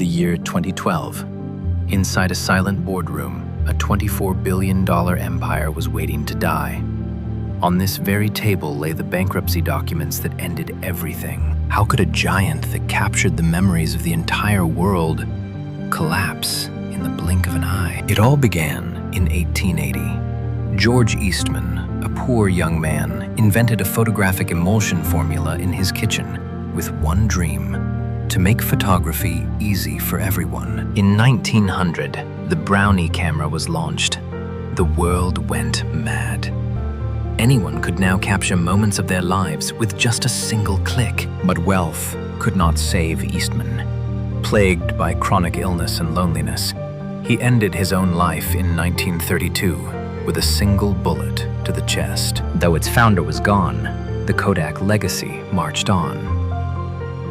the year 2012. Inside a silent boardroom, a $24 billion empire was waiting to die. On this very table lay the bankruptcy documents that ended everything. How could a giant that captured the memories of the entire world collapse in the blink of an eye? It all began in 1880. George Eastman, a poor young man, invented a photographic emulsion formula in his kitchen with one dream: to make photography easy for everyone. In 1900, the Brownie camera was launched. The world went mad. Anyone could now capture moments of their lives with just a single click. But wealth could not save Eastman. Plagued by chronic illness and loneliness, he ended his own life in 1932 with a single bullet to the chest. Though its founder was gone, the Kodak legacy marched on.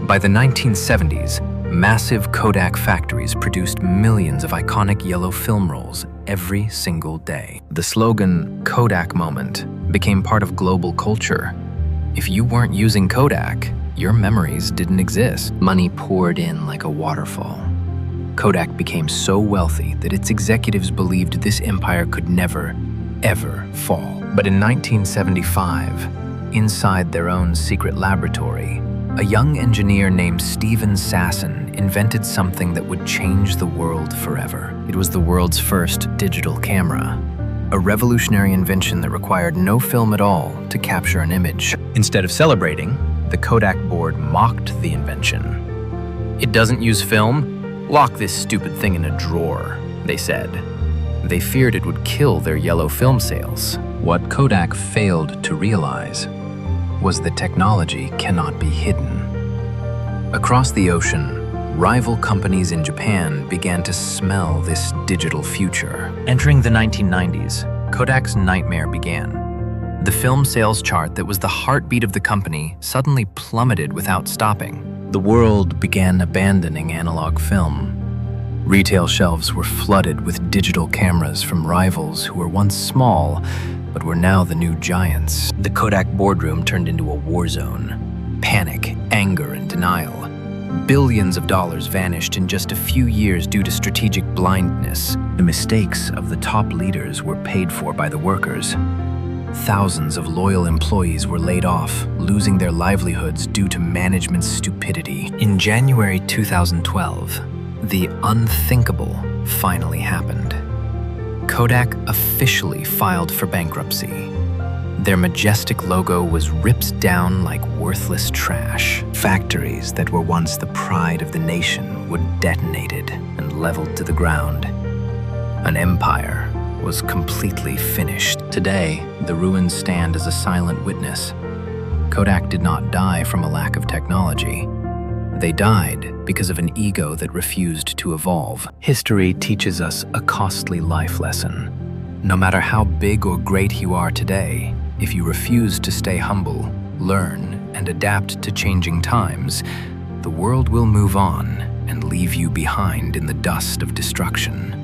By the 1970s, massive Kodak factories produced millions of iconic yellow film rolls every single day. The slogan, "Kodak Moment," became part of global culture. If you weren't using Kodak, your memories didn't exist. Money poured in like a waterfall. Kodak became so wealthy that its executives believed this empire could never, ever fall. But in 1975, inside their own secret laboratory, a young engineer named Steven Sasson invented something that would change the world forever. It was the world's first digital camera, a revolutionary invention that required no film at all to capture an image. Instead of celebrating, the Kodak board mocked the invention. "It doesn't use film? Lock this stupid thing in a drawer," they said. They feared it would kill their yellow film sales. What Kodak failed to realize was that technology cannot be hidden. Across the ocean, rival companies in Japan began to smell this digital future. Entering the 1990s, Kodak's nightmare began. The film sales chart that was the heartbeat of the company suddenly plummeted without stopping. The world began abandoning analog film. Retail shelves were flooded with digital cameras from rivals who were once small, but were now the new giants. The Kodak boardroom turned into a war zone. Panic, anger, and denial. Billions of dollars vanished in just a few years due to strategic blindness. The mistakes of the top leaders were paid for by the workers. Thousands of loyal employees were laid off, losing their livelihoods due to management's stupidity. In January 2012, the unthinkable finally happened. Kodak officially filed for bankruptcy. Their majestic logo was ripped down like worthless trash. Factories that were once the pride of the nation were detonated and leveled to the ground. An empire was completely finished. Today, the ruins stand as a silent witness. Kodak did not die from a lack of technology. They died because of an ego that refused to evolve. History teaches us a costly life lesson. No matter how big or great you are today, if you refuse to stay humble, learn, and adapt to changing times, the world will move on and leave you behind in the dust of destruction.